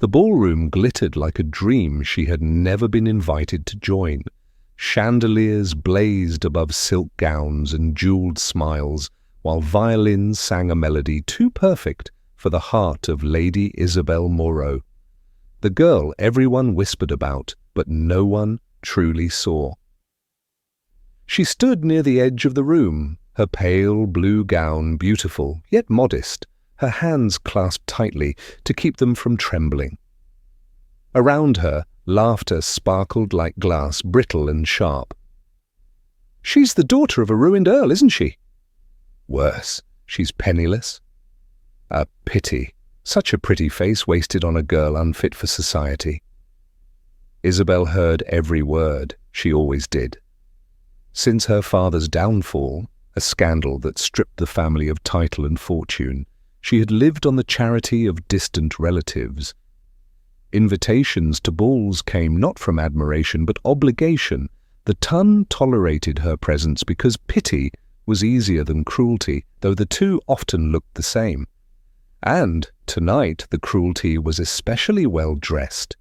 The ballroom glittered like a dream she had never been invited to join. Chandeliers blazed above silk gowns and jeweled smiles, while violins sang a melody too perfect for the heart of Lady Isabel Moreau, the girl everyone whispered about, but no one truly saw. She stood near the edge of the room, her pale blue gown beautiful yet modest, her hands clasped tightly to keep them from trembling. Around her, laughter sparkled like glass, brittle and sharp. "She's the daughter of a ruined earl, isn't she?" "Worse, she's penniless." "A pity. Such a pretty face wasted on a girl unfit for society." Isabel heard every word, she always did. Since her father's downfall, a scandal that stripped the family of title and fortune, she had lived on the charity of distant relatives. Invitations to balls came not from admiration but obligation. The ton tolerated her presence because pity was easier than cruelty, though the two often looked the same. And tonight the cruelty was especially well dressed.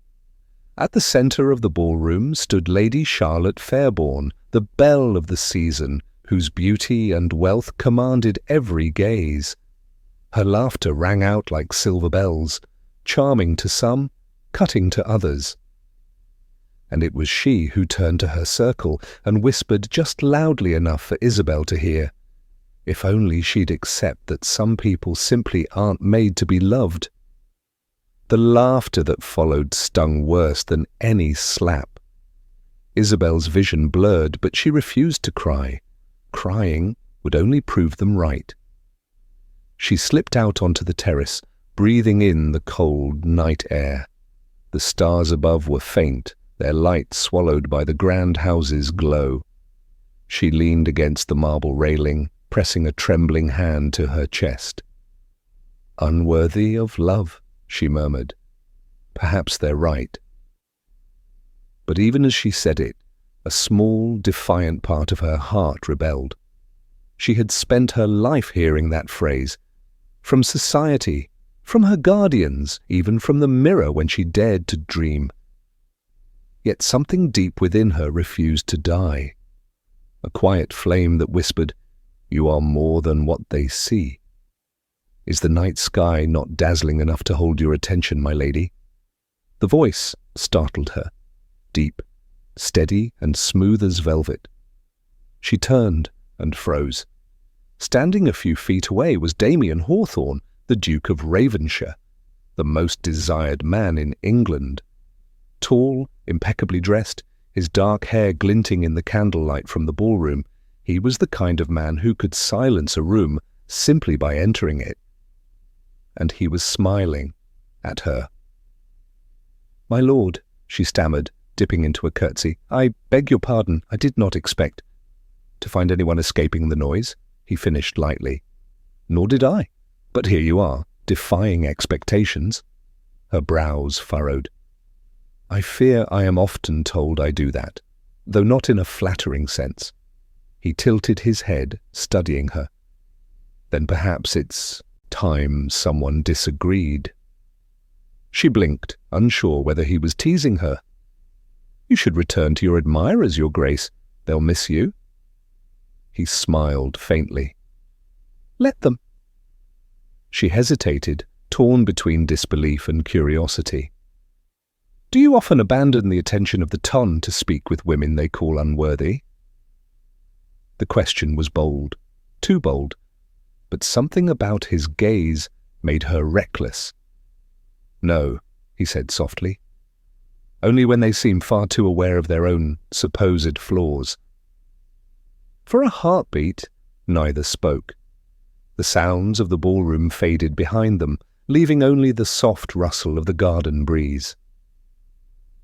At the centre of the ballroom stood Lady Charlotte Fairborn, the belle of the season, whose beauty and wealth commanded every gaze. Her laughter rang out like silver bells, charming to some, cutting to others. And it was she who turned to her circle and whispered just loudly enough for Isabel to hear. If only she'd accept that some people simply aren't made to be loved. The laughter that followed stung worse than any slap. Isabel's vision blurred, but she refused to cry. Crying would only prove them right. She slipped out onto the terrace, breathing in the cold night air. The stars above were faint, their light swallowed by the grand house's glow. She leaned against the marble railing, pressing a trembling hand to her chest. "Unworthy of love," she murmured. "Perhaps they're right." But even as she said it, a small, defiant part of her heart rebelled. She had spent her life hearing that phrase, from society, from her guardians, even from the mirror when she dared to dream. Yet something deep within her refused to die. A quiet flame that whispered, "You are more than what they see." "Is the night sky not dazzling enough to hold your attention, my lady?" The voice startled her, deep, steady and smooth as velvet. She turned and froze. Standing a few feet away was Damien Hawthorne, the Duke of Ravenshire, the most desired man in England. Tall, impeccably dressed, his dark hair glinting in the candlelight from the ballroom, he was the kind of man who could silence a room simply by entering it. And he was smiling at her. "My lord," she stammered, dipping into a curtsy, "I beg your pardon, I did not expect to find anyone escaping the noise," he finished lightly. "Nor did I. But here you are, defying expectations." Her brows furrowed. "I fear I am often told I do that, though not in a flattering sense." He tilted his head, studying her. "Then perhaps it's time someone disagreed." She blinked, unsure whether he was teasing her. "You should return to your admirers, Your Grace. They'll miss you." He smiled faintly. "Let them." She hesitated, torn between disbelief and curiosity. "Do you often abandon the attention of the ton to speak with women they call unworthy?" The question was bold, too bold, but something about his gaze made her reckless. "No," he said softly. "Only when they seem far too aware of their own supposed flaws." For a heartbeat, neither spoke. The sounds of the ballroom faded behind them, leaving only the soft rustle of the garden breeze.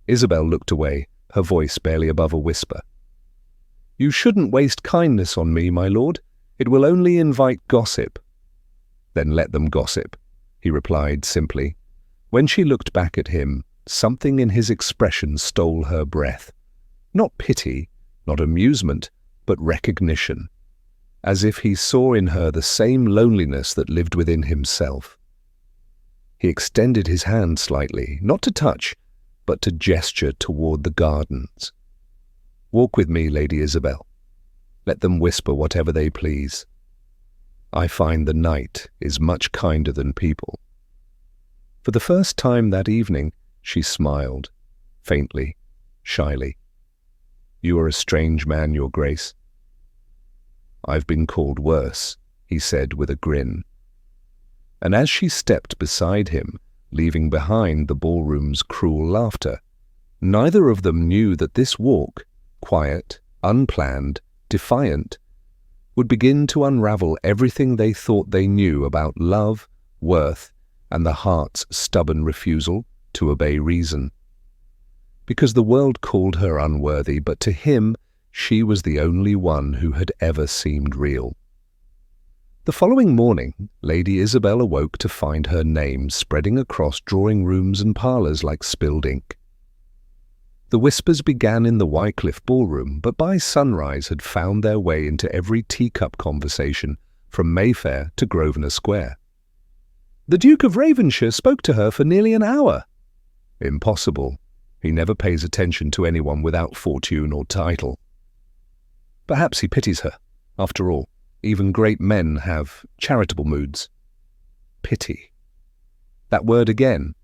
Isabel looked away, her voice barely above a whisper. "You shouldn't waste kindness on me, my lord. It will only invite gossip." "Then let them gossip," he replied simply. When she looked back at him, something in his expression stole her breath. Not pity, not amusement, but recognition, as if he saw in her the same loneliness that lived within himself. He extended his hand slightly, not to touch, but to gesture toward the gardens. "Walk with me, Lady Isabel. Let them whisper whatever they please. I find the night is much kinder than people." For the first time that evening, she smiled, faintly, shyly. "You are a strange man, Your Grace." "I've been called worse," he said with a grin. And as she stepped beside him, leaving behind the ballroom's cruel laughter, neither of them knew that this walk, quiet, unplanned, defiant, would begin to unravel everything they thought they knew about love, worth, and the heart's stubborn refusal to obey reason. Because the world called her unworthy, but to him she was the only one who had ever seemed real. The following morning, Lady Isabel awoke to find her name spreading across drawing rooms and parlours like spilled ink. The whispers began in the Wycliffe ballroom, but by sunrise had found their way into every teacup conversation from Mayfair to Grosvenor Square. "The Duke of Ravenshire spoke to her for nearly an hour." "Impossible. He never pays attention to anyone without fortune or title." "Perhaps he pities her. After all, even great men have charitable moods." Pity. That word again,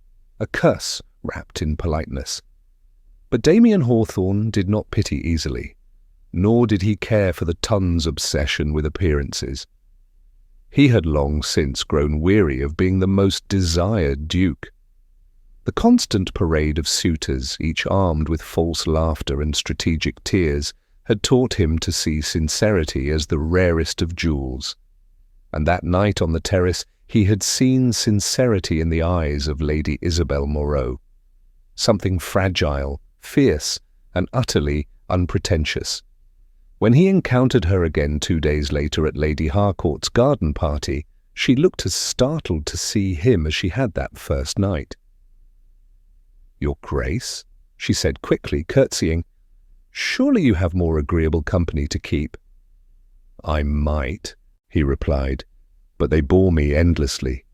a curse wrapped in politeness. But Damien Hawthorne did not pity easily, nor did he care for the ton's obsession with appearances. He had long since grown weary of being the most desired duke. The constant parade of suitors, each armed with false laughter and strategic tears, had taught him to see sincerity as the rarest of jewels. And that night on the terrace he had seen sincerity in the eyes of Lady Isabel Moreau. Something fragile, fierce, and utterly unpretentious. When he encountered her again 2 days later at Lady Harcourt's garden party, she looked as startled to see him as she had that first night. "Your Grace," she said quickly, curtsying, "surely you have more agreeable company to keep." "I might," he replied, "but they bore me endlessly."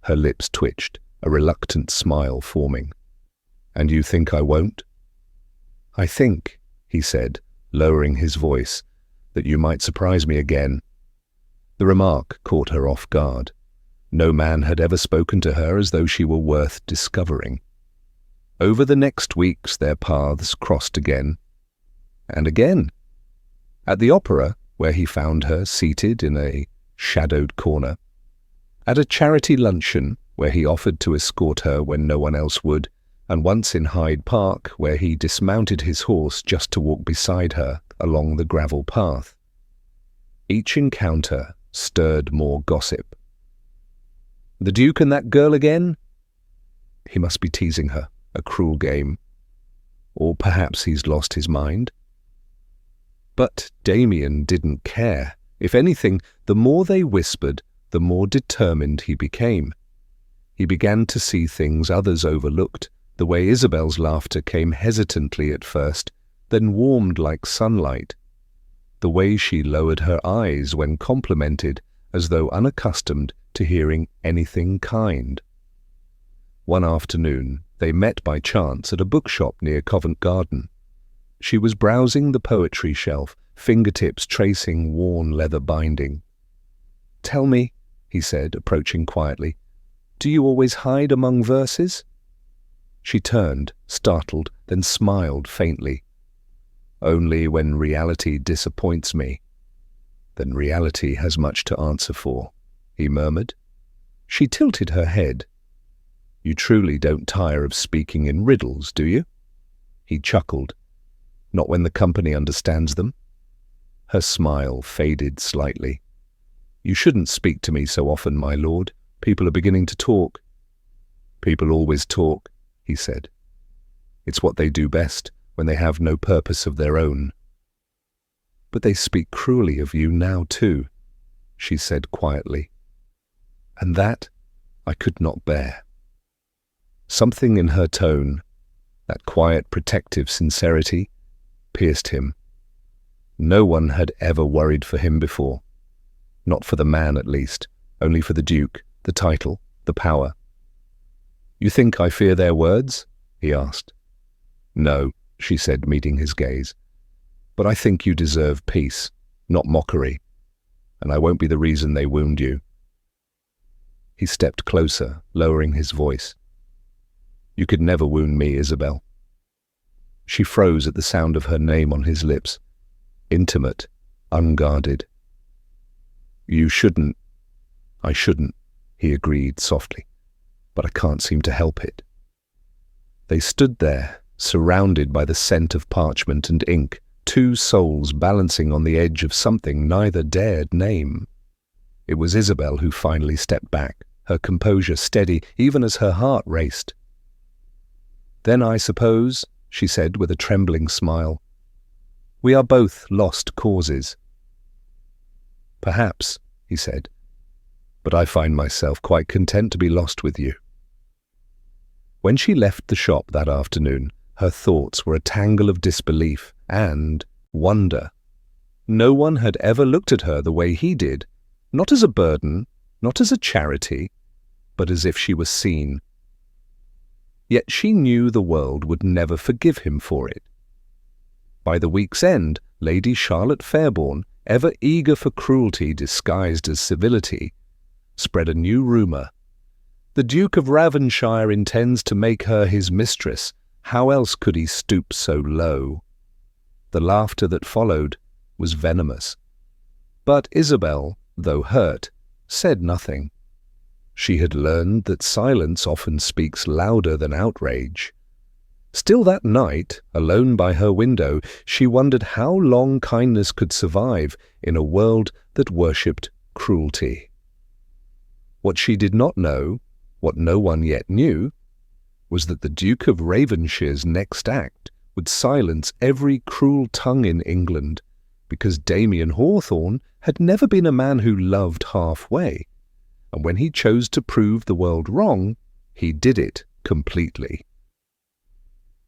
Her lips twitched, a reluctant smile forming. "And you think I won't?" "I think," he said, lowering his voice, "that you might surprise me again." The remark caught her off guard. No man had ever spoken to her as though she were worth discovering. Over the next weeks their paths crossed again, and again. At the opera, where he found her seated in a shadowed corner. At a charity luncheon, where he offered to escort her when no one else would, and once in Hyde Park, where he dismounted his horse just to walk beside her along the gravel path. Each encounter stirred more gossip. "The Duke and that girl again?" He must be teasing her, a cruel game. Or perhaps he's lost his mind. But Damien didn't care. If anything, the more they whispered, the more determined he became. He began to see things others overlooked. The way Isabel's laughter came hesitantly at first, then warmed like sunlight. The way she lowered her eyes when complimented, as though unaccustomed to hearing anything kind. One afternoon, they met by chance at a bookshop near Covent Garden. She was browsing the poetry shelf, fingertips tracing worn leather binding. "Tell me," he said, approaching quietly, "do you always hide among verses?" She turned, startled, then smiled faintly. "Only when reality disappoints me." "Then reality has much to answer for," he murmured. She tilted her head. "You truly don't tire of speaking in riddles, do you?" He chuckled. "Not when the company understands them." Her smile faded slightly. "You shouldn't speak to me so often, my lord. People are beginning to talk." "People always talk," he said. "It's what they do best, when they have no purpose of their own." "But they speak cruelly of you now too," she said quietly. And that I could not bear. Something in her tone, that quiet protective sincerity, pierced him. No one had ever worried for him before. Not for the man, at least, only for the Duke, the title, the power, "You think I fear their words?" he asked. "No," she said, meeting his gaze. "But I think you deserve peace, not mockery, and I won't be the reason they wound you." He stepped closer, lowering his voice. "You could never wound me, Isabel." She froze at the sound of her name on his lips, intimate, unguarded. "You shouldn't." "I shouldn't," he agreed softly, "but I can't seem to help it." They stood there, surrounded by the scent of parchment and ink, two souls balancing on the edge of something neither dared name. It was Isabel who finally stepped back, her composure steady even as her heart raced. "Then I suppose," she said with a trembling smile, "we are both lost causes." "Perhaps," he said, "but I find myself quite content to be lost with you." When she left the shop that afternoon, her thoughts were a tangle of disbelief and wonder. No one had ever looked at her the way he did, not as a burden, not as a charity, but as if she was seen. Yet she knew the world would never forgive him for it. By the week's end, Lady Charlotte Fairborn, ever eager for cruelty disguised as civility, spread a new rumour. "The Duke of Ravensshire intends to make her his mistress. How else could he stoop so low?" The laughter that followed was venomous. But Isabel, though hurt, said nothing. She had learned that silence often speaks louder than outrage. Still that night, alone by her window, she wondered how long kindness could survive in a world that worshipped cruelty. What she did not know, what no one yet knew, was that the Duke of Ravenshire's next act would silence every cruel tongue in England, because Damien Hawthorne had never been a man who loved halfway, and when he chose to prove the world wrong, he did it completely.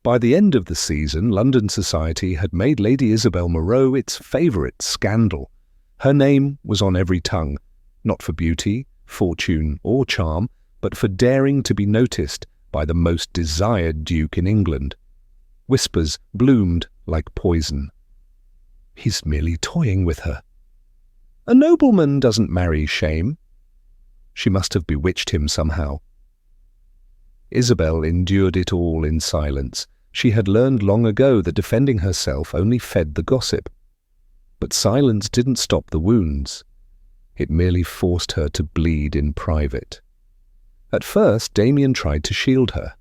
By the end of the season, London society had made Lady Isabel Moreau its favourite scandal. Her name was on every tongue, not for beauty, fortune, or charm, but for daring to be noticed by the most desired duke in England. Whispers bloomed like poison. "He's merely toying with her." "A nobleman doesn't marry shame." She must have bewitched him somehow. Isabel endured it all in silence. She had learned long ago that defending herself only fed the gossip. But silence didn't stop the wounds. It merely forced her to bleed in private. At first, Damien tried to shield her.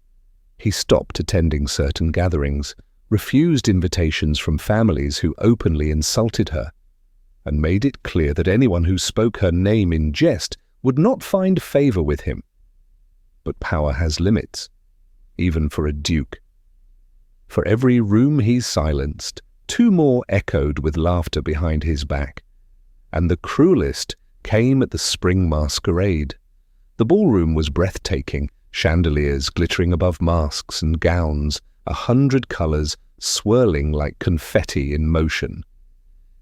He stopped attending certain gatherings, refused invitations from families who openly insulted her, and made it clear that anyone who spoke her name in jest would not find favour with him. But power has limits, even for a duke. For every room he silenced, two more echoed with laughter behind his back. And the cruelest came at the spring masquerade. The ballroom was breathtaking, chandeliers glittering above masks and gowns, 100 colours swirling like confetti in motion.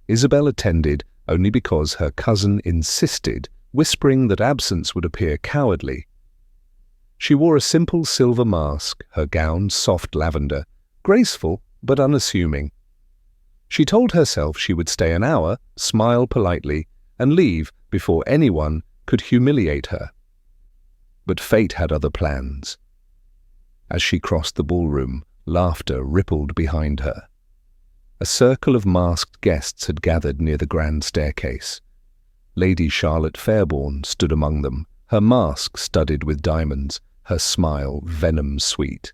Isabel attended only because her cousin insisted, whispering that absence would appear cowardly. She wore a simple silver mask, her gown soft lavender, graceful but unassuming. She told herself she would stay an hour, smile politely, and leave before anyone could humiliate her. But fate had other plans. As she crossed the ballroom, laughter rippled behind her. A circle of masked guests had gathered near the grand staircase. Lady Charlotte Fairborn stood among them, her mask studded with diamonds, her smile venom-sweet.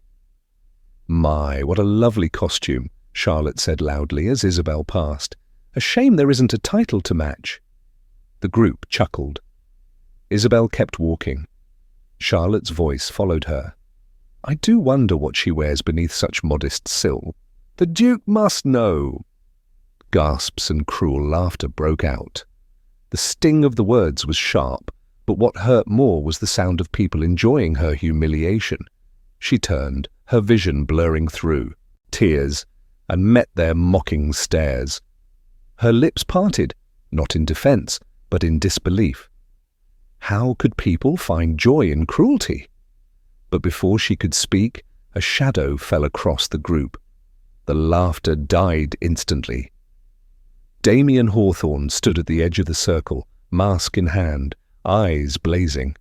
"My, what a lovely costume," Charlotte said loudly as Isabel passed. "A shame there isn't a title to match." The group chuckled. Isabel kept walking. Charlotte's voice followed her. "I do wonder what she wears beneath such modest sill. The Duke must know." Gasps and cruel laughter broke out. The sting of the words was sharp, but what hurt more was the sound of people enjoying her humiliation. She turned, her vision blurring through, tears, and met their mocking stares. Her lips parted, not in defence, but in disbelief. How could people find joy in cruelty? But before she could speak, a shadow fell across the group. The laughter died instantly. Damien Hawthorne stood at the edge of the circle, mask in hand, eyes blazing.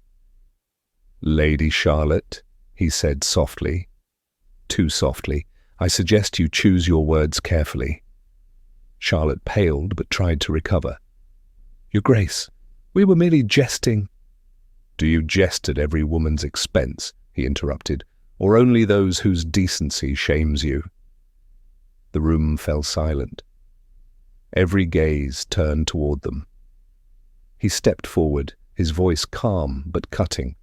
"Lady Charlotte," he said softly. Too softly. "I suggest you choose your words carefully." Charlotte paled but tried to recover. "Your Grace, we were merely jesting." "Do you jest at every woman's expense?" he interrupted, "or only those whose decency shames you?" The room fell silent. Every gaze turned toward them. He stepped forward, his voice calm but cutting.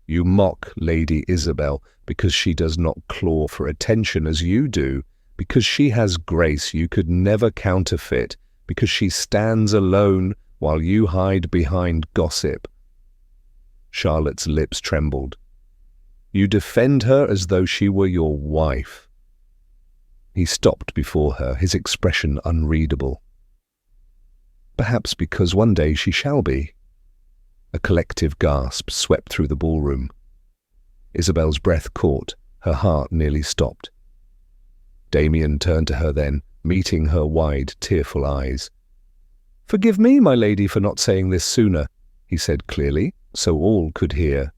"You mock Lady Isabel because she does not claw for attention as you do, because she has grace you could never counterfeit, because she stands alone while you hide behind gossip." Charlotte's lips trembled. "You defend her as though she were your wife." He stopped before her, his expression unreadable. "Perhaps because one day she shall be." A collective gasp swept through the ballroom. Isabel's breath caught, her heart nearly stopped. Damien turned to her then, meeting her wide, tearful eyes. "Forgive me, my lady, for not saying this sooner," he said clearly, so all could hear.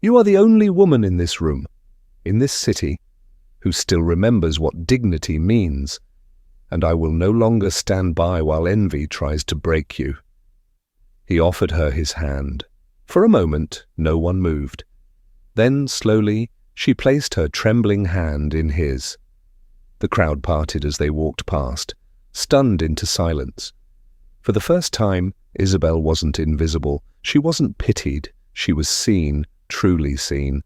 "You are the only woman in this room, in this city, who still remembers what dignity means, and I will no longer stand by while envy tries to break you." He offered her his hand. For a moment, no one moved. Then, slowly, she placed her trembling hand in his. The crowd parted as they walked past, stunned into silence. For the first time, Isabel wasn't invisible. She wasn't pitied. She was seen, truly seen,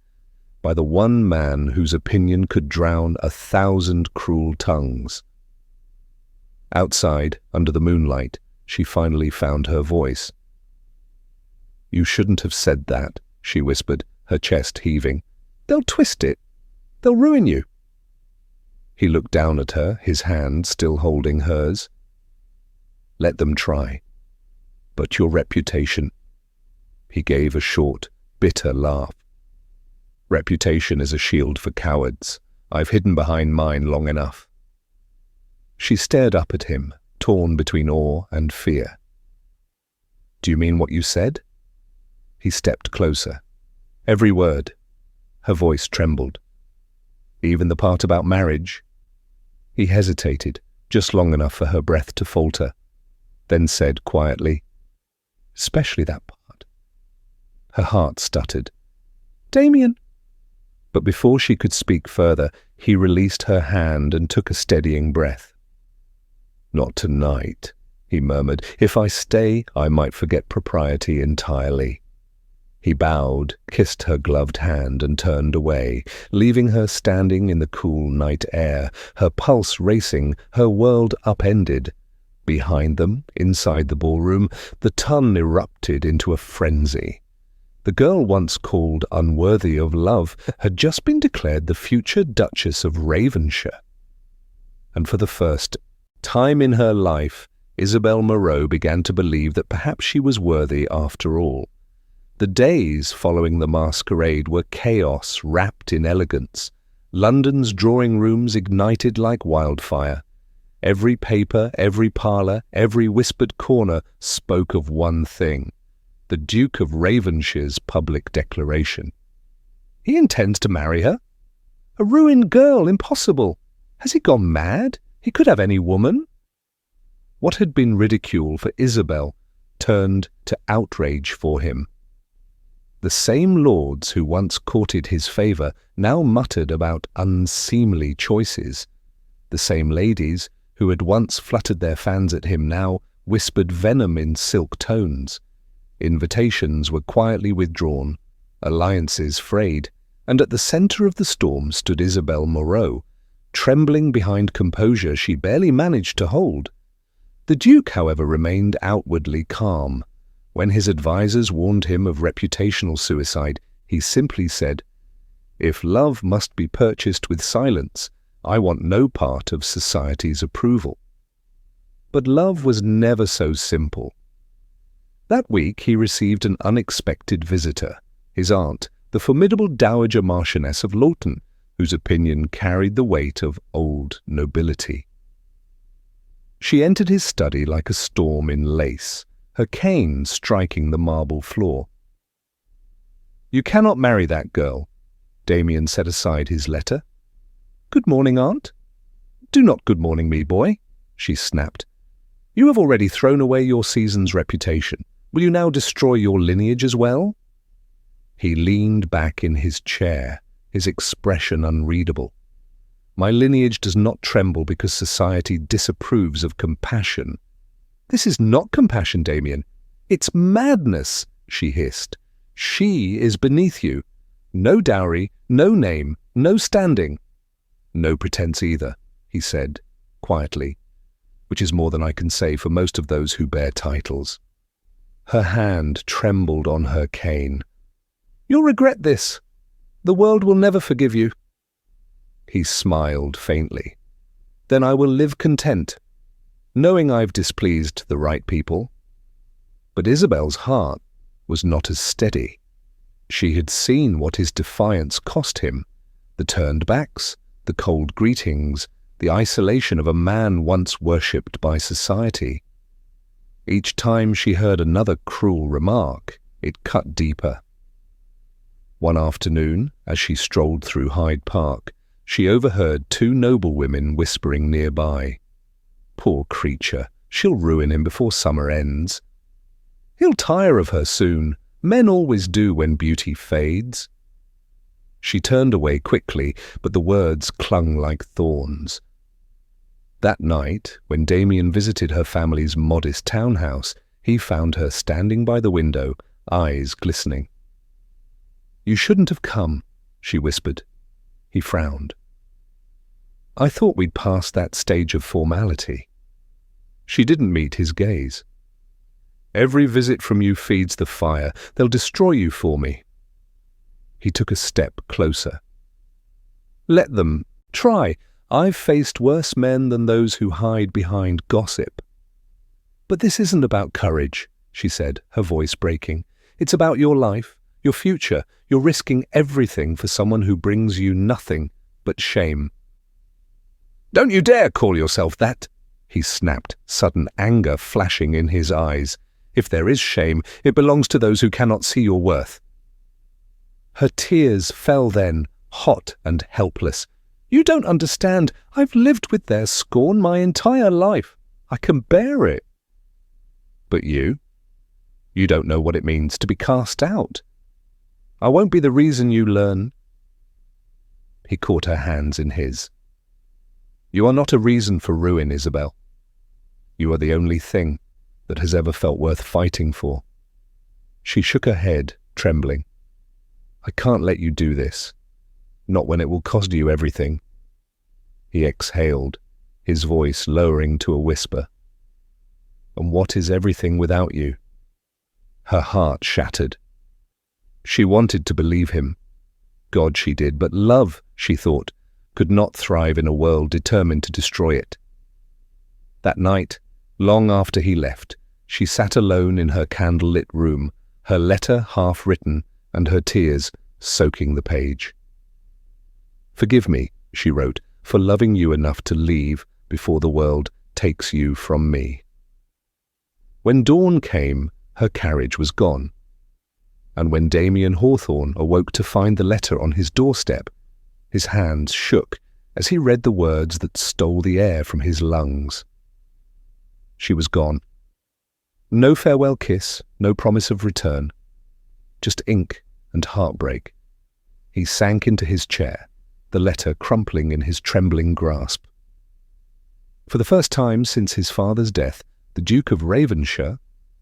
by the one man whose opinion could drown 1,000 cruel tongues. Outside, under the moonlight, she finally found her voice. "You shouldn't have said that," she whispered, her chest heaving. "They'll twist it. They'll ruin you." He looked down at her, his hand still holding hers. "Let them try. But your reputation—" He gave a short, bitter laugh. "Reputation is a shield for cowards. I've hidden behind mine long enough." She stared up at him, torn between awe and fear. "Do you mean what you said?" He stepped closer. "Every word." Her voice trembled. "Even the part about marriage?" He hesitated, just long enough for her breath to falter, then said quietly, "Especially that part." Her heart stuttered. "Damien!" But before she could speak further, he released her hand and took a steadying breath. "Not tonight," he murmured. "If I stay, I might forget propriety entirely." He bowed, kissed her gloved hand, and turned away, leaving her standing in the cool night air, her pulse racing, her world upended. Behind them, inside the ballroom, the ton erupted into a frenzy. The girl once called Unworthy of love had just been declared the future Duchess of Ravenshire. And for the first time in her life, Isabel Moreau began to believe that perhaps she was worthy after all. The days following the masquerade were chaos wrapped in elegance. London's drawing rooms ignited like wildfire. Every paper, every parlour, every whispered corner spoke of one thing: the Duke of Ravenshire's public declaration. He intends to marry her? A ruined girl, impossible. Has he gone mad? He could have any woman. What had been ridicule for Isabel turned to outrage for him. The same lords who once courted his favour now muttered about unseemly choices. The same ladies who had once fluttered their fans at him now whispered venom in silk tones. Invitations were quietly withdrawn, alliances frayed, and at the centre of the storm stood Isabel Moreau, trembling behind composure she barely managed to hold. The Duke, however, remained outwardly calm. When his advisers warned him of reputational suicide, he simply said, "If love must be purchased with silence, I want no part of society's approval." But love was never so simple. That week he received an unexpected visitor, his aunt, the formidable Dowager Marchioness of Lawton, whose opinion carried the weight of old nobility. She entered his study like a storm in lace, her cane striking the marble floor. "You cannot marry that girl." Damien set aside his letter. "Good morning, Aunt." "Do not good morning me, boy," she snapped. "You have already thrown away your season's reputation. Will you now destroy your lineage as well?" He leaned back in his chair, his expression unreadable. "My lineage does not tremble because society disapproves of compassion." "This is not compassion, Damien. It's madness," she hissed. "She is beneath you. No dowry, no name, no standing." "No pretense either," he said, quietly, which is more than I can say for most of those who bear titles. Her hand trembled on her cane. "You'll regret this. The world will never forgive you." He smiled faintly. "Then I will live content, knowing I've displeased the right people." But Isabel's heart was not as steady. She had seen what his defiance cost him, the turned backs, the cold greetings, the isolation of a man once worshipped by society. Each time she heard another cruel remark, it cut deeper. One afternoon, as she strolled through Hyde Park, she overheard two noblewomen whispering nearby. "Poor creature, she'll ruin him before summer ends. He'll tire of her soon. Men always do when beauty fades." She turned away quickly, but the words clung like thorns. That night, when Damien visited her family's modest townhouse, he found her standing by the window, eyes glistening. "You shouldn't have come," she whispered. He frowned. "I thought we'd passed that stage of formality." She didn't meet his gaze. "Every visit from you feeds the fire. They'll destroy you for me." He took a step closer. "Let them. Try. I've faced worse men than those who hide behind gossip." "But this isn't about courage," she said, her voice breaking. "It's about your life, your future. You're risking everything for someone who brings you nothing but shame." "Don't you dare call yourself that!" he snapped, sudden anger flashing in his eyes. "If there is shame, it belongs to those who cannot see your worth." Her tears fell then, hot and helpless. "You don't understand. I've lived with their scorn my entire life. I can bear it." "But you don't know what it means to be cast out. I won't be the reason you learn." He caught her hands in his. "You are not a reason for ruin, Isabel. You are the only thing that has ever felt worth fighting for." She shook her head, trembling. "I can't let you do this. Not when it will cost you everything." He exhaled, his voice lowering to a whisper. "And what is everything without you?" Her heart shattered. She wanted to believe him. God, she did, but love, she thought, could not thrive in a world determined to destroy it. That night, long after he left, she sat alone in her candle-lit room, her letter half written and her tears soaking the page. "Forgive me," she wrote, "for loving you enough to leave before the world takes you from me." When dawn came, her carriage was gone. And when Damien Hawthorne awoke to find the letter on his doorstep, his hands shook as he read the words that stole the air from his lungs. She was gone. No farewell kiss, no promise of return. Just ink and heartbreak. He sank into his chair, the letter crumpling in his trembling grasp. For the first time since his father's death, the Duke of Ravenshire,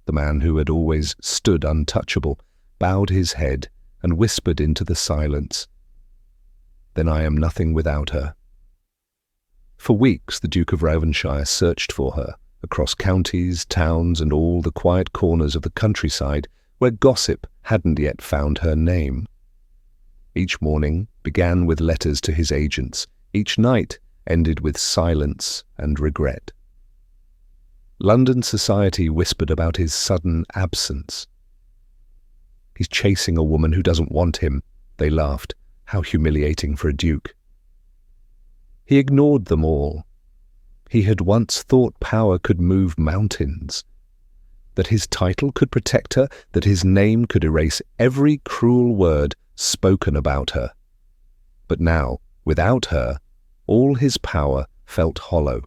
the man who had always stood untouchable, bowed his head and whispered into the silence, "Then I am nothing without her." For weeks the Duke of Ravenshire searched for her, across counties, towns, and all the quiet corners of the countryside where gossip hadn't yet found her name. Each morning began with letters to his agents. Each night ended with silence and regret. London society whispered about his sudden absence. "He's chasing a woman who doesn't want him," They laughed. How humiliating for a duke. He ignored them all. He had once thought power could move mountains, that his title could protect her, that his name could erase every cruel word spoken about her. But now, without her, all his power felt hollow.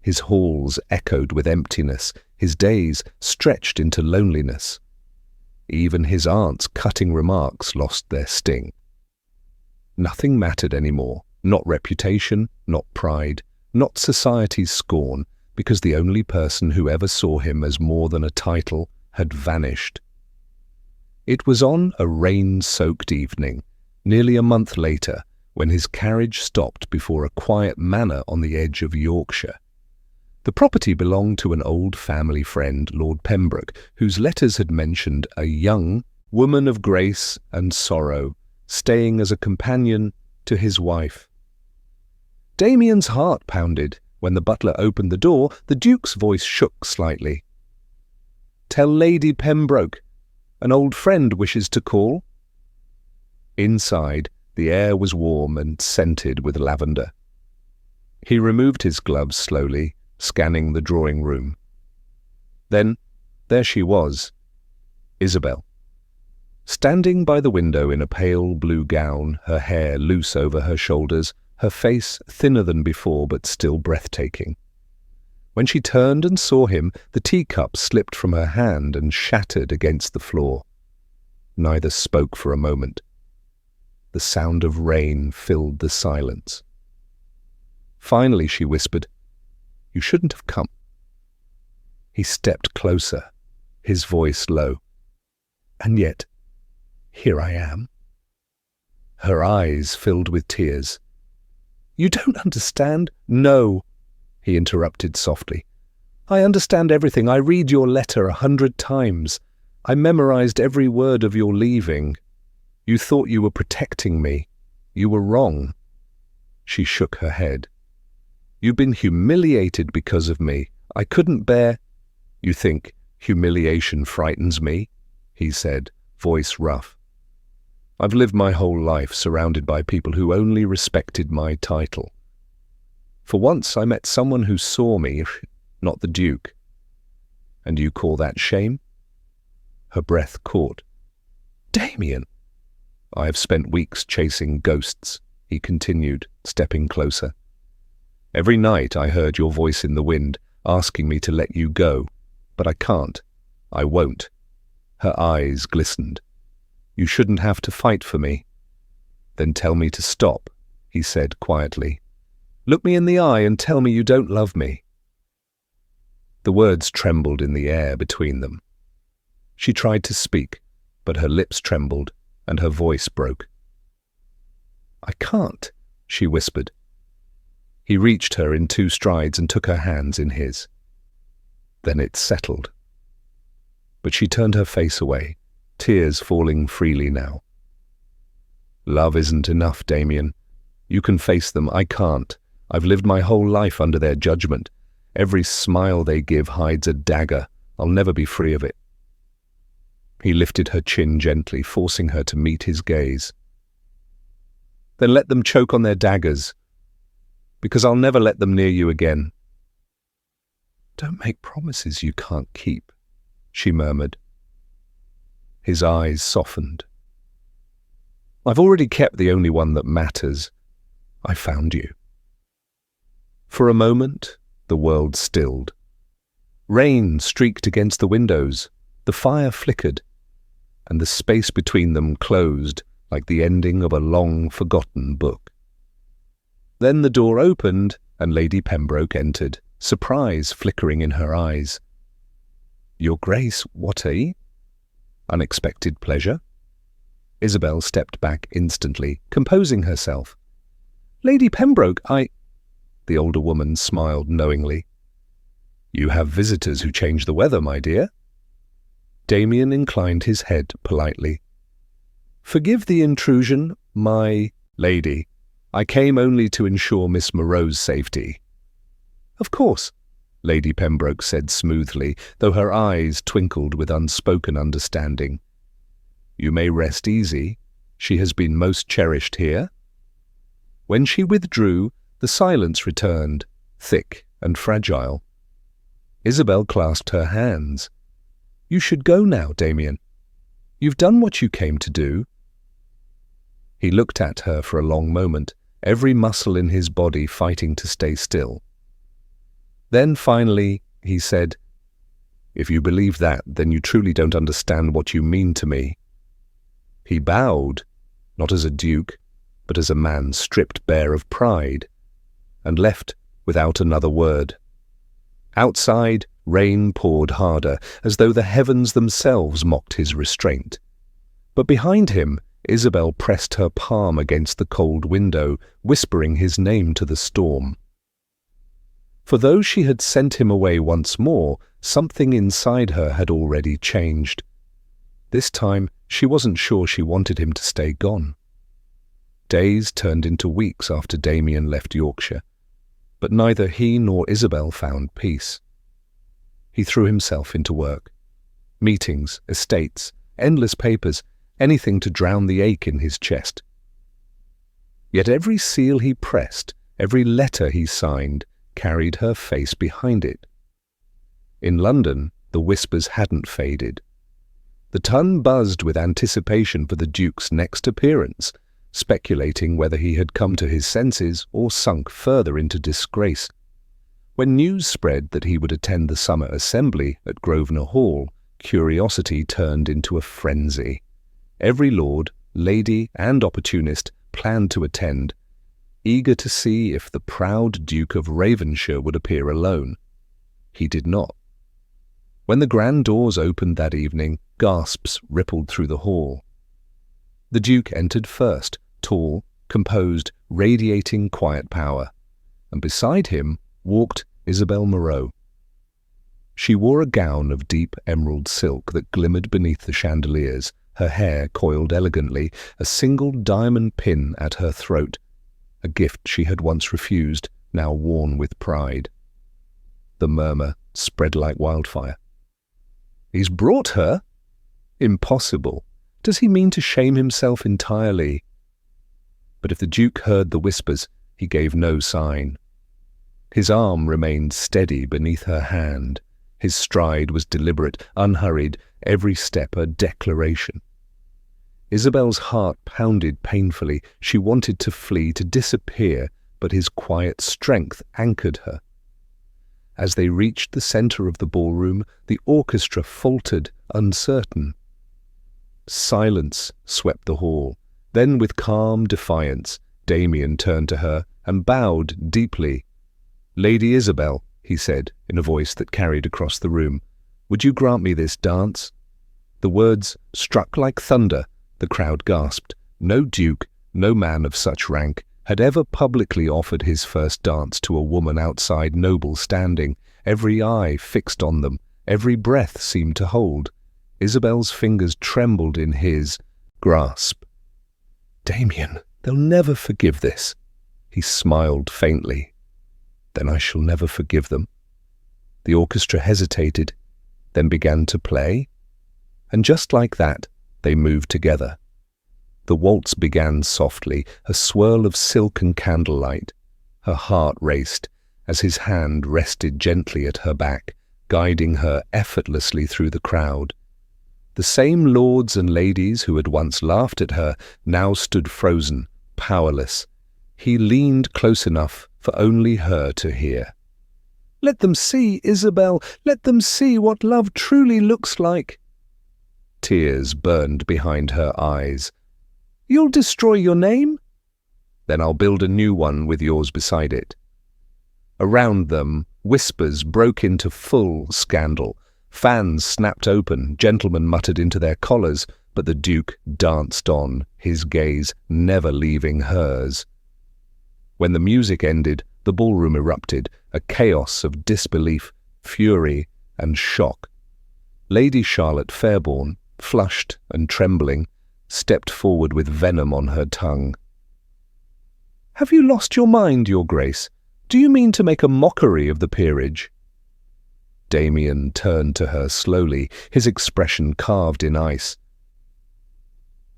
His halls echoed with emptiness, his days stretched into loneliness. Even his aunt's cutting remarks lost their sting. Nothing mattered anymore, not reputation, not pride, not society's scorn, because the only person who ever saw him as more than a title had vanished. It was on a rain-soaked evening, nearly a month later, when his carriage stopped before a quiet manor on the edge of Yorkshire. The property belonged to an old family friend, Lord Pembroke, whose letters had mentioned a young woman of grace and sorrow, staying as a companion to his wife. Damien's heart pounded. When the butler opened the door, the Duke's voice shook slightly. "Tell Lady Pembroke, an old friend wishes to call." Inside, the air was warm and scented with lavender. He removed his gloves slowly, scanning the drawing room. Then, there she was, Isabel. Standing by the window in a pale blue gown, her hair loose over her shoulders, her face thinner than before but still breathtaking. When she turned and saw him, the teacup slipped from her hand and shattered against the floor. Neither spoke for a moment. The sound of rain filled the silence. Finally she whispered, "You shouldn't have come." He stepped closer, his voice low. "And yet, here I am." Her eyes filled with tears. "You don't understand." "No," he interrupted softly. "I understand everything. I read your letter 100 times. I memorized every word of your leaving. You thought you were protecting me. You were wrong." She shook her head. "You've been humiliated because of me. I couldn't bear—" "You think humiliation frightens me?" he said, voice rough. "I've lived my whole life surrounded by people who only respected my title. For once I met someone who saw me, not the Duke. And you call that shame?" Her breath caught. "Damien!" "I have spent weeks chasing ghosts," he continued, stepping closer. "Every night I heard your voice in the wind, asking me to let you go. But I can't. I won't." Her eyes glistened. "You shouldn't have to fight for me." "Then tell me to stop," he said quietly. "Look me in the eye and tell me you don't love me." The words trembled in the air between them. She tried to speak, but her lips trembled and her voice broke. "I can't," she whispered. He reached her in 2 strides and took her hands in his. Then it settled. But she turned her face away, tears falling freely now. "Love isn't enough, Damien. You can face them, I can't. I've lived my whole life under their judgment. Every smile they give hides a dagger. I'll never be free of it." He lifted her chin gently, forcing her to meet his gaze. "Then let them choke on their daggers, because I'll never let them near you again." "Don't make promises you can't keep," she murmured. His eyes softened. "I've already kept the only one that matters. I found you." For a moment, the world stilled. Rain streaked against the windows, the fire flickered, and the space between them closed like the ending of a long-forgotten book. Then the door opened and Lady Pembroke entered, surprise flickering in her eyes. "Your Grace, what unexpected pleasure?" Isabel stepped back instantly, composing herself. "Lady Pembroke, The older woman smiled knowingly. "You have visitors who change the weather, my dear." Damien inclined his head politely. "Forgive the intrusion, my lady. I came only to ensure Miss Moreau's safety." "Of course," Lady Pembroke said smoothly, though her eyes twinkled with unspoken understanding. "You may rest easy," She has been most cherished here." When she withdrew, the silence returned, thick and fragile. Isabel clasped her hands. "You should go now, Damien. You've done what you came to do." He looked at her for a long moment, every muscle in his body fighting to stay still. Then finally he said, "If you believe that, then you truly don't understand what you mean to me." He bowed, not as a duke, but as a man stripped bare of pride, and left without another word. Outside, rain poured harder, as though the heavens themselves mocked his restraint. But behind him, Isabel pressed her palm against the cold window, whispering his name to the storm. For though she had sent him away once more, something inside her had already changed. This time, she wasn't sure she wanted him to stay gone. Days turned into weeks after Damien left Yorkshire, but neither he nor Isabel found peace. He threw himself into work. Meetings, estates, endless papers, anything to drown the ache in his chest. Yet every seal he pressed, every letter he signed, carried her face behind it. In London, the whispers hadn't faded. The Ton buzzed with anticipation for the Duke's next appearance, speculating whether he had come to his senses or sunk further into disgrace. When news spread that he would attend the summer assembly at Grosvenor Hall, curiosity turned into a frenzy. Every lord, lady, and opportunist planned to attend, eager to see if the proud Duke of Ravenshire would appear alone. He did not. When the grand doors opened that evening, gasps rippled through the hall. The Duke entered first, tall, composed, radiating quiet power, and beside him walked Isabel Moreau. She wore a gown of deep emerald silk that glimmered beneath the chandeliers, her hair coiled elegantly, a single diamond pin at her throat, a gift she had once refused, now worn with pride. The murmur spread like wildfire. "He's brought her? Impossible. Does he mean to shame himself entirely?" But if the Duke heard the whispers, he gave no sign. His arm remained steady beneath her hand. His stride was deliberate, unhurried, every step a declaration. Isabel's heart pounded painfully. She wanted to flee, to disappear, but his quiet strength anchored her. As they reached the center of the ballroom, the orchestra faltered, uncertain. Silence swept the hall. Then, with calm defiance, Damien turned to her and bowed deeply. "Lady Isabel," he said, in a voice that carried across the room, "would you grant me this dance?" The words struck like thunder. The crowd gasped. No duke, no man of such rank, had ever publicly offered his first dance to a woman outside noble standing. Every eye fixed on them, every breath seemed to hold. Isabel's fingers trembled in his grasp. "Damien, they'll never forgive this." He smiled faintly. "Then I shall never forgive them." The orchestra hesitated, then began to play, and just like that, they moved together. The waltz began softly, a swirl of silk and candlelight. Her heart raced as his hand rested gently at her back, guiding her effortlessly through the crowd. The same lords and ladies who had once laughed at her now stood frozen, powerless. He leaned close enough for only her to hear. "Let them see, Isabel, let them see what love truly looks like." Tears burned behind her eyes. "You'll destroy your name?" "Then I'll build a new one with yours beside it." Around them, whispers broke into full scandal. Fans snapped open, gentlemen muttered into their collars, but the Duke danced on, his gaze never leaving hers. When the music ended, the ballroom erupted, a chaos of disbelief, fury, and shock. Lady Charlotte Fairborn, flushed and trembling, stepped forward with venom on her tongue. "Have you lost your mind, Your Grace? Do you mean to make a mockery of the peerage?" Damien turned to her slowly, his expression carved in ice.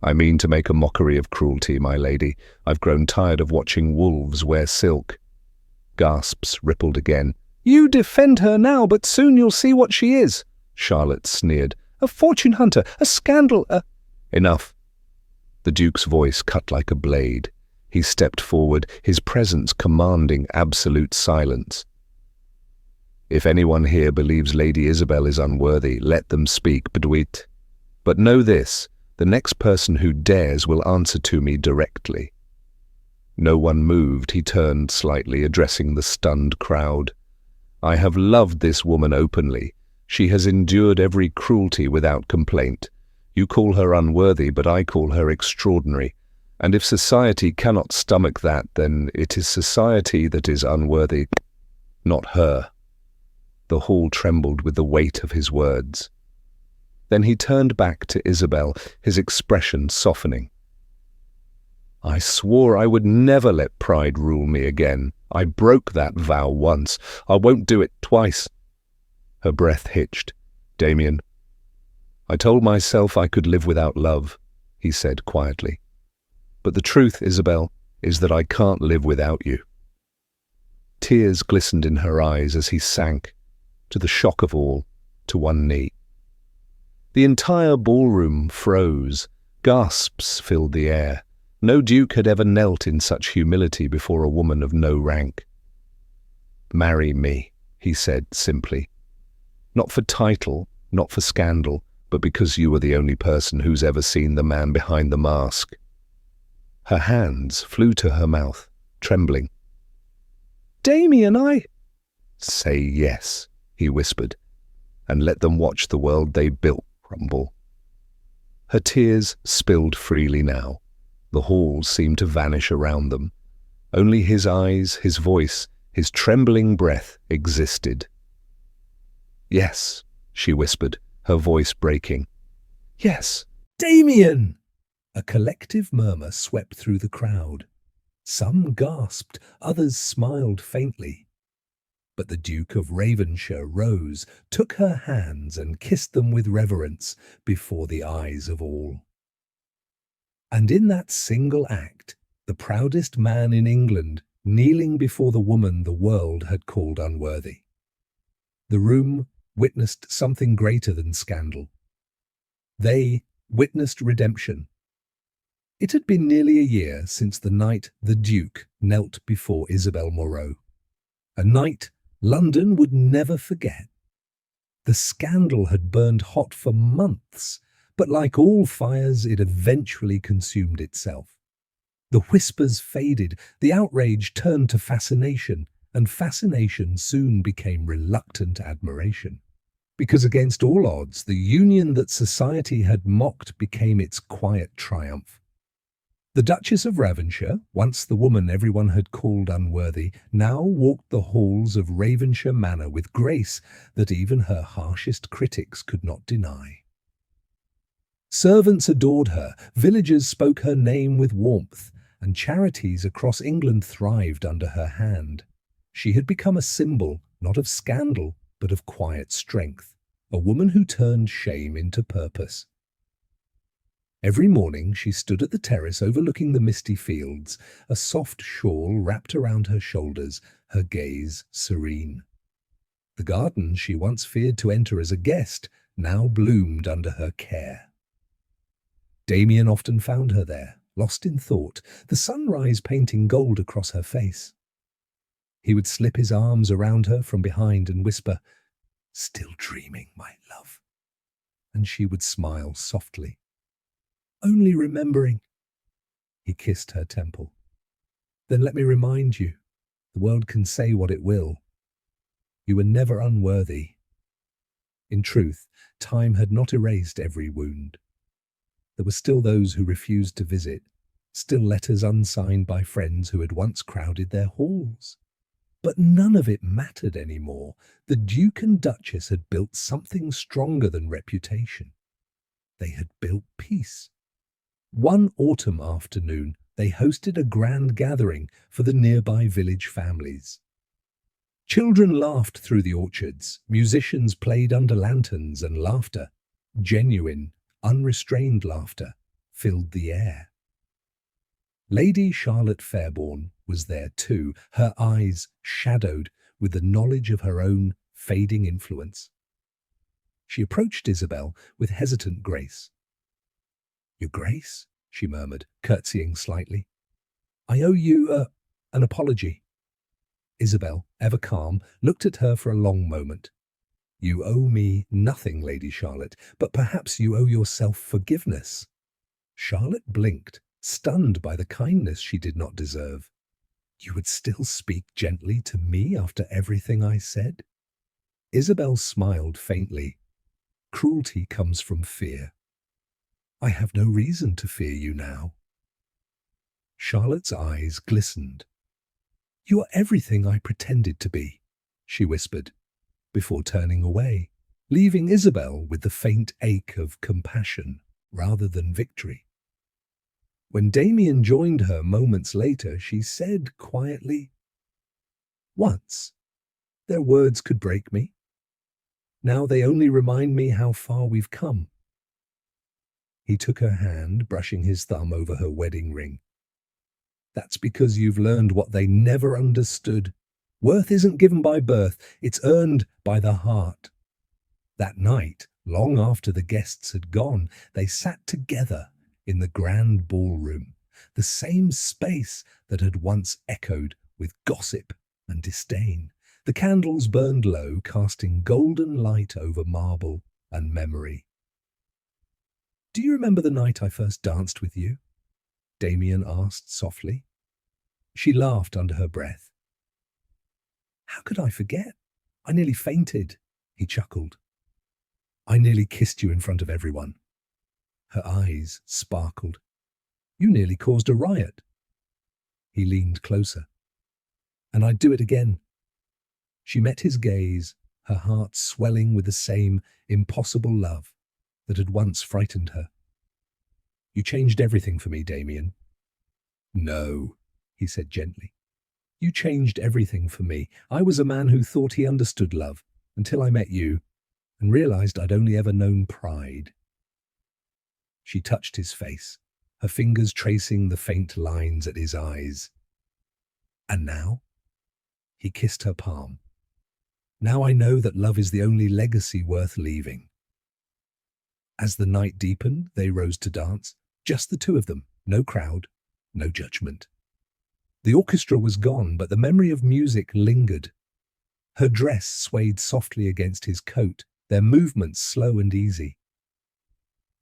I mean to make a mockery of cruelty, my lady. I've grown tired of watching wolves wear silk. Gasps rippled again. You defend her now, but soon you'll see what she is, Charlotte sneered. A fortune hunter, a scandal, a... Enough. The Duke's voice cut like a blade. He stepped forward, his presence commanding absolute silence. If anyone here believes Lady Isabel is unworthy, let them speak, Bedwit. But know this, the next person who dares will answer to me directly. No one moved. He turned slightly, addressing the stunned crowd. I have loved this woman openly. She has endured every cruelty without complaint. You call her unworthy, but I call her extraordinary. And if society cannot stomach that, then it is society that is unworthy, not her. The hall trembled with the weight of his words. Then he turned back to Isabel, his expression softening. I swore I would never let pride rule me again. I broke that vow once. I won't do it twice. Her breath hitched. Damien. I told myself I could live without love, he said quietly. But the truth, Isabel, is that I can't live without you. Tears glistened in her eyes as he sank, to the shock of all, to one knee. The entire ballroom froze. Gasps filled the air. No duke had ever knelt in such humility before a woman of no rank. Marry me, he said simply. Not for title, not for scandal, but because you are the only person who's ever seen the man behind the mask. Her hands flew to her mouth, trembling. Damien, Say yes, he whispered, and let them watch the world they built crumble. Her tears spilled freely now. The hall seemed to vanish around them. Only his eyes, his voice, his trembling breath existed. Yes, she whispered, her voice breaking. Yes, Damien! A collective murmur swept through the crowd. Some gasped, others smiled faintly. But the Duke of Ravenshire rose, took her hands and kissed them with reverence before the eyes of all. And in that single act, the proudest man in England kneeling before the woman the world had called unworthy. The room witnessed something greater than scandal. They witnessed redemption. It had been nearly a year since the night the Duke knelt before Isabel Moreau. A night London would never forget. The scandal had burned hot for months, but like all fires, it eventually consumed itself. The whispers faded, the outrage turned to fascination, and fascination soon became reluctant admiration. Because against all odds, the union that society had mocked became its quiet triumph. The Duchess of Ravenshire, once the woman everyone had called unworthy, now walked the halls of Ravenshire Manor with grace that even her harshest critics could not deny. Servants adored her, villagers spoke her name with warmth, and charities across England thrived under her hand. She had become a symbol, not of scandal, but of quiet strength, a woman who turned shame into purpose. Every morning she stood at the terrace overlooking the misty fields, a soft shawl wrapped around her shoulders, her gaze serene. The garden she once feared to enter as a guest now bloomed under her care. Damien often found her there, lost in thought, the sunrise painting gold across her face. He would slip his arms around her from behind and whisper, "Still dreaming, my love," and she would smile softly. "Only remembering." He kissed her temple. "Then let me remind you, the world can say what it will. You were never unworthy." In truth, time had not erased every wound. There were still those who refused to visit, still letters unsigned by friends who had once crowded their halls. But none of it mattered anymore. The Duke and Duchess had built something stronger than reputation. They had built peace. One autumn afternoon, they hosted a grand gathering for the nearby village families. Children laughed through the orchards, musicians played under lanterns, and laughter, genuine, unrestrained laughter, filled the air. Lady Charlotte Fairborn was there too, her eyes shadowed with the knowledge of her own fading influence. She approached Isabel with hesitant grace. "Your Grace," she murmured, curtsying slightly. "I owe you an apology." Isabel, ever calm, looked at her for a long moment. "You owe me nothing, Lady Charlotte, but perhaps you owe yourself forgiveness." Charlotte blinked, stunned by the kindness she did not deserve. "You would still speak gently to me after everything I said?" Isabel smiled faintly. "Cruelty comes from fear. I have no reason to fear you now." Charlotte's eyes glistened. "You are everything I pretended to be," she whispered, before turning away, leaving Isabel with the faint ache of compassion rather than victory. When Damien joined her moments later, she said quietly, "Once, their words could break me. Now they only remind me how far we've come." He took her hand, brushing his thumb over her wedding ring. "That's because you've learned what they never understood. Worth isn't given by birth, it's earned by the heart." That night, long after the guests had gone, they sat together in the grand ballroom, the same space that had once echoed with gossip and disdain. The candles burned low, casting golden light over marble and memory. "Do you remember the night I first danced with you?" Damien asked softly. She laughed under her breath. "How could I forget? I nearly fainted," he chuckled. "I nearly kissed you in front of everyone." Her eyes sparkled. "You nearly caused a riot." He leaned closer. "And I'd do it again." She met his gaze, her heart swelling with the same impossible love that had once frightened her. "You changed everything for me, Damien." "No," he said gently. "You changed everything for me. I was a man who thought he understood love until I met you and realized I'd only ever known pride." She touched his face, her fingers tracing the faint lines at his eyes. "And now?" He kissed her palm. "Now I know that love is the only legacy worth leaving." As the night deepened, they rose to dance, just the two of them, no crowd, no judgment. The orchestra was gone, but the memory of music lingered. Her dress swayed softly against his coat, their movements slow and easy.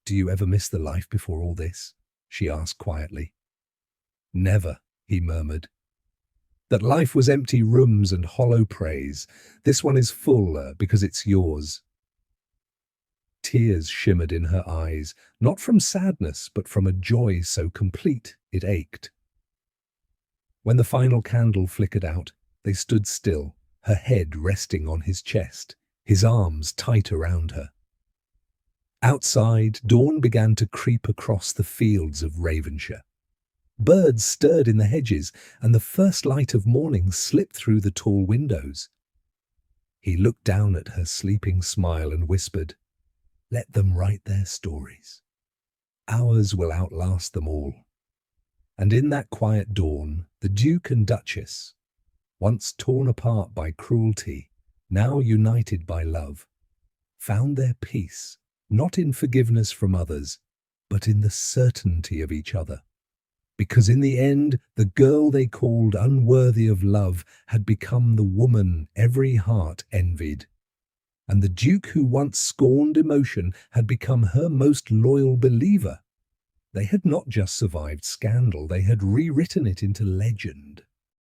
"Do you ever miss the life before all this?" she asked quietly. "Never," he murmured. "That life was empty rooms and hollow praise. This one is full because it's yours." Tears shimmered in her eyes, not from sadness, but from a joy so complete it ached. When the final candle flickered out, they stood still, her head resting on his chest, his arms tight around her. Outside, dawn began to creep across the fields of Ravenshire. Birds stirred in the hedges, and the first light of morning slipped through the tall windows. He looked down at her sleeping smile and whispered, "Let them write their stories. Ours will outlast them all." And in that quiet dawn, the Duke and Duchess, once torn apart by cruelty, now united by love, found their peace, not in forgiveness from others, but in the certainty of each other. Because in the end, the girl they called unworthy of love had become the woman every heart envied. And the Duke who once scorned emotion had become her most loyal believer. They had not just survived scandal, they had rewritten it into legend.